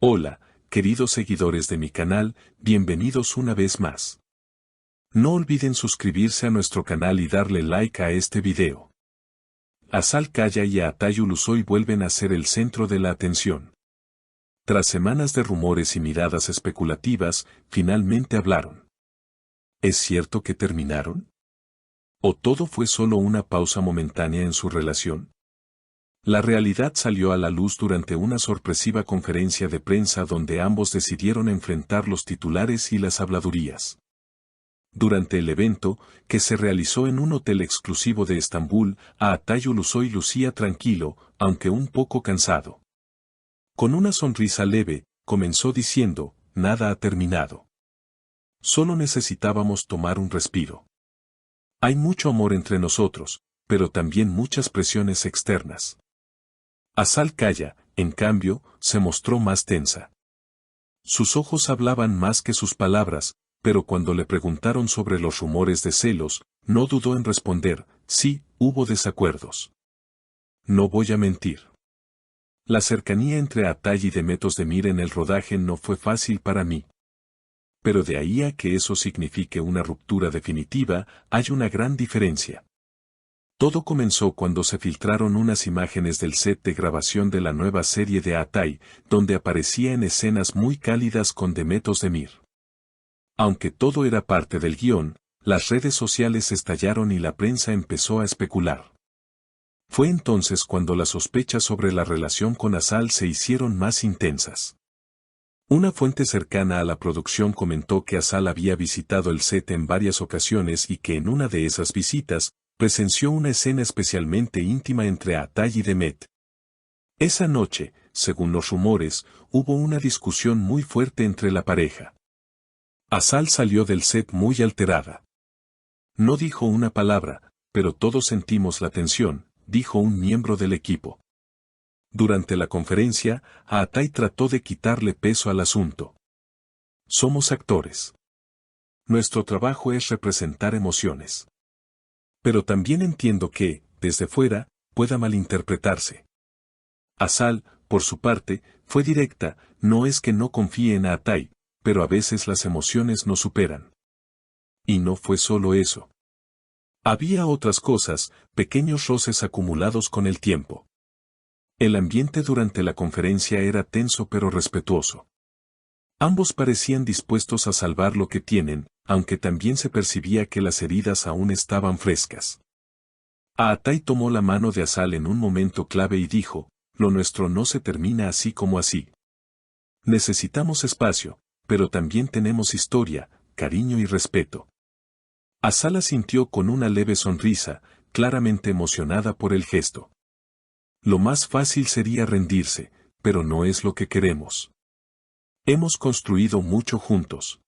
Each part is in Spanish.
Hola, queridos seguidores de mi canal, bienvenidos una vez más. No olviden suscribirse a nuestro canal y darle like a este video. Azal Kaya y Atay Ulusoy vuelven a ser el centro de la atención. Tras semanas de rumores y miradas especulativas, finalmente hablaron. ¿Es cierto que terminaron? ¿O todo fue solo una pausa momentánea en su relación? La realidad salió a la luz durante una sorpresiva conferencia de prensa donde ambos decidieron enfrentar los titulares y las habladurías. Durante el evento, que se realizó en un hotel exclusivo de Estambul, Atay Ulusoy lucía tranquilo, aunque un poco cansado. Con una sonrisa leve, comenzó diciendo, nada ha terminado. Solo necesitábamos tomar un respiro. Hay mucho amor entre nosotros, pero también muchas presiones externas. Azal Kaya, en cambio, se mostró más tensa. Sus ojos hablaban más que sus palabras, pero cuando le preguntaron sobre los rumores de celos, no dudó en responder, sí, hubo desacuerdos. No voy a mentir. La cercanía entre Atay y Demet Özdemir en el rodaje no fue fácil para mí. Pero de ahí a que eso signifique una ruptura definitiva, hay una gran diferencia. Todo comenzó cuando se filtraron unas imágenes del set de grabación de la nueva serie de Atay, donde aparecía en escenas muy cálidas con Demet Özdemir. Aunque todo era parte del guión, las redes sociales estallaron y la prensa empezó a especular. Fue entonces cuando las sospechas sobre la relación con Azal se hicieron más intensas. Una fuente cercana a la producción comentó que Azal había visitado el set en varias ocasiones y que en una de esas visitas, presenció una escena especialmente íntima entre Atay y Demet. Esa noche, según los rumores, hubo una discusión muy fuerte entre la pareja. Azal salió del set muy alterada. No dijo una palabra, pero todos sentimos la tensión, dijo un miembro del equipo. Durante la conferencia, Atay trató de quitarle peso al asunto. Somos actores. Nuestro trabajo es representar emociones. Pero también entiendo que, desde fuera, pueda malinterpretarse. Azal, por su parte, fue directa, no es que no confíe en Atay, pero a veces las emociones no superan. Y no fue solo eso. Había otras cosas, pequeños roces acumulados con el tiempo. El ambiente durante la conferencia era tenso pero respetuoso. Ambos parecían dispuestos a salvar lo que tienen, aunque también se percibía que las heridas aún estaban frescas. Atay tomó la mano de Azal en un momento clave y dijo, lo nuestro no se termina así como así. Necesitamos espacio, pero también tenemos historia, cariño y respeto. Azal asintió con una leve sonrisa, claramente emocionada por el gesto. Lo más fácil sería rendirse, pero no es lo que queremos. Hemos construido mucho juntos.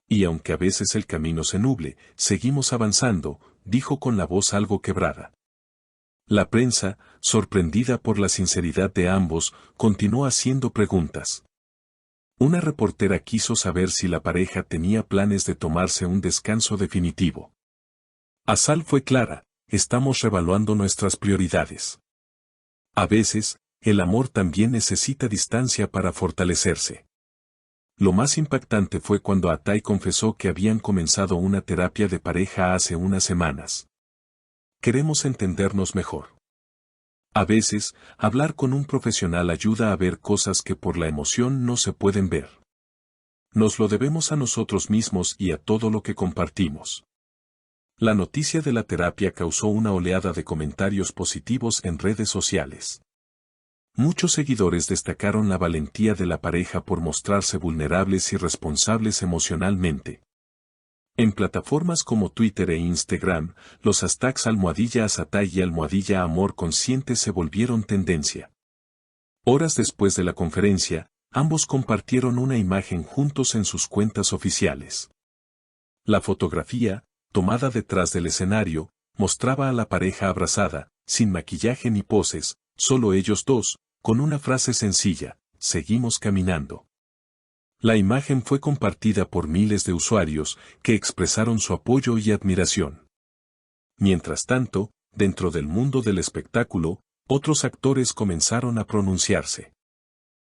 Y aunque a veces el camino se nuble, seguimos avanzando, dijo con la voz algo quebrada. La prensa, sorprendida por la sinceridad de ambos, continuó haciendo preguntas. Una reportera quiso saber si la pareja tenía planes de tomarse un descanso definitivo. Azal fue clara, estamos revaluando nuestras prioridades. A veces, el amor también necesita distancia para fortalecerse. Lo más impactante fue cuando Atay confesó que habían comenzado una terapia de pareja hace unas semanas. Queremos entendernos mejor. A veces, hablar con un profesional ayuda a ver cosas que por la emoción no se pueden ver. Nos lo debemos a nosotros mismos y a todo lo que compartimos. La noticia de la terapia causó una oleada de comentarios positivos en redes sociales. Muchos seguidores destacaron la valentía de la pareja por mostrarse vulnerables y responsables emocionalmente. En plataformas como Twitter e Instagram, los hashtags #Azatay y #Amor Consciente se volvieron tendencia. Horas después de la conferencia, ambos compartieron una imagen juntos en sus cuentas oficiales. La fotografía, tomada detrás del escenario, mostraba a la pareja abrazada, sin maquillaje ni poses, solo ellos dos, con una frase sencilla, seguimos caminando. La imagen fue compartida por miles de usuarios, que expresaron su apoyo y admiración. Mientras tanto, dentro del mundo del espectáculo, otros actores comenzaron a pronunciarse.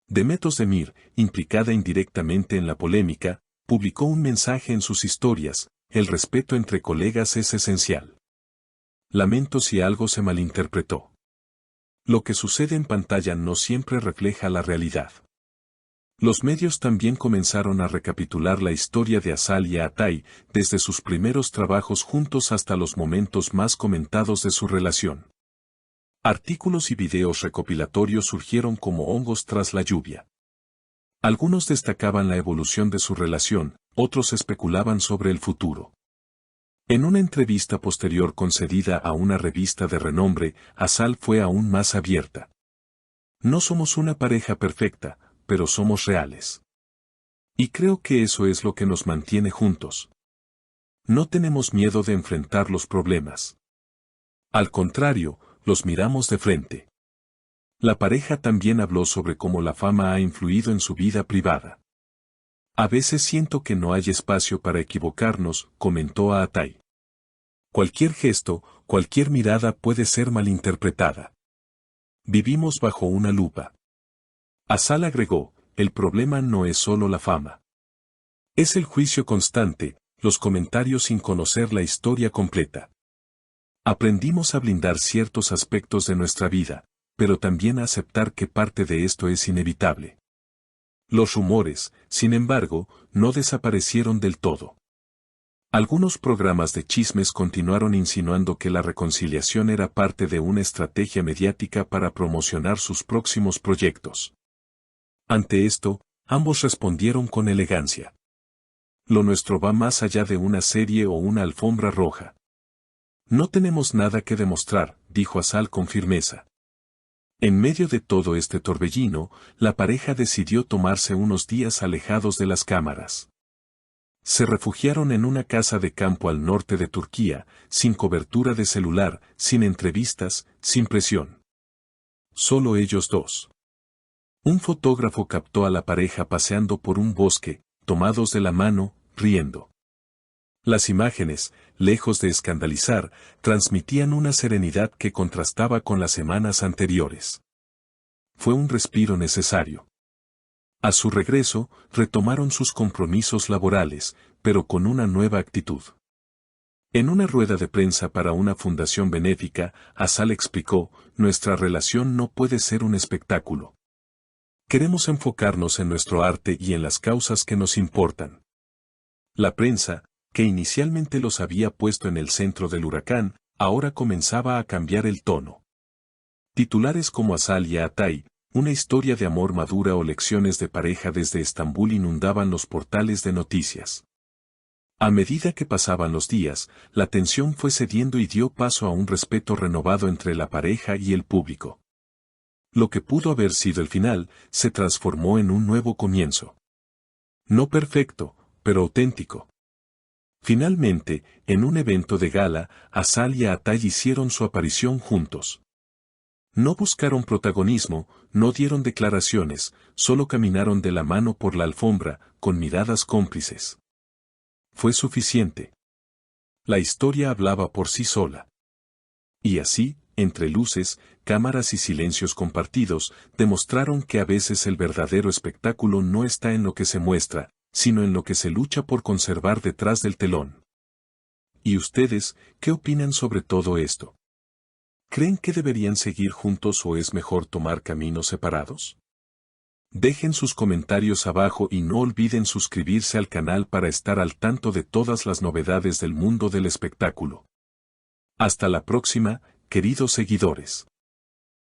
Demet Özdemir, implicada indirectamente en la polémica, publicó un mensaje en sus historias: el respeto entre colegas es esencial. Lamento si algo se malinterpretó. Lo que sucede en pantalla no siempre refleja la realidad. Los medios también comenzaron a recapitular la historia de Azal y Atay, desde sus primeros trabajos juntos hasta los momentos más comentados de su relación. Artículos y videos recopilatorios surgieron como hongos tras la lluvia. Algunos destacaban la evolución de su relación, otros especulaban sobre el futuro. En una entrevista posterior concedida a una revista de renombre, Azal fue aún más abierta. No somos una pareja perfecta, pero somos reales. Y creo que eso es lo que nos mantiene juntos. No tenemos miedo de enfrentar los problemas. Al contrario, los miramos de frente. La pareja también habló sobre cómo la fama ha influido en su vida privada. A veces siento que no hay espacio para equivocarnos, comentó a Atay. Cualquier gesto, cualquier mirada puede ser malinterpretada. Vivimos bajo una lupa. Azal agregó: el problema no es solo la fama. Es el juicio constante, los comentarios sin conocer la historia completa. Aprendimos a blindar ciertos aspectos de nuestra vida, pero también a aceptar que parte de esto es inevitable. Los rumores, sin embargo, no desaparecieron del todo. Algunos programas de chismes continuaron insinuando que la reconciliación era parte de una estrategia mediática para promocionar sus próximos proyectos. Ante esto, ambos respondieron con elegancia. Lo nuestro va más allá de una serie o una alfombra roja. No tenemos nada que demostrar, dijo Azal con firmeza. En medio de todo este torbellino, la pareja decidió tomarse unos días alejados de las cámaras. Se refugiaron en una casa de campo al norte de Turquía, sin cobertura de celular, sin entrevistas, sin presión. Solo ellos dos. Un fotógrafo captó a la pareja paseando por un bosque, tomados de la mano, riendo. Las imágenes, lejos de escandalizar, transmitían una serenidad que contrastaba con las semanas anteriores. Fue un respiro necesario. A su regreso, retomaron sus compromisos laborales, pero con una nueva actitud. En una rueda de prensa para una fundación benéfica, Azal explicó: nuestra relación no puede ser un espectáculo. Queremos enfocarnos en nuestro arte y en las causas que nos importan. La prensa, que inicialmente los había puesto en el centro del huracán, ahora comenzaba a cambiar el tono. Titulares como Azal y Atay, una historia de amor madura o lecciones de pareja desde Estambul inundaban los portales de noticias. A medida que pasaban los días, la tensión fue cediendo y dio paso a un respeto renovado entre la pareja y el público. Lo que pudo haber sido el final, se transformó en un nuevo comienzo. No perfecto, pero auténtico. Finalmente, en un evento de gala, Azal y Atay hicieron su aparición juntos. No buscaron protagonismo, no dieron declaraciones, solo caminaron de la mano por la alfombra, con miradas cómplices. Fue suficiente. La historia hablaba por sí sola. Y así, entre luces, cámaras y silencios compartidos, demostraron que a veces el verdadero espectáculo no está en lo que se muestra, sino en lo que se lucha por conservar detrás del telón. ¿Y ustedes, qué opinan sobre todo esto? ¿Creen que deberían seguir juntos o es mejor tomar caminos separados? Dejen sus comentarios abajo y no olviden suscribirse al canal para estar al tanto de todas las novedades del mundo del espectáculo. Hasta la próxima, queridos seguidores.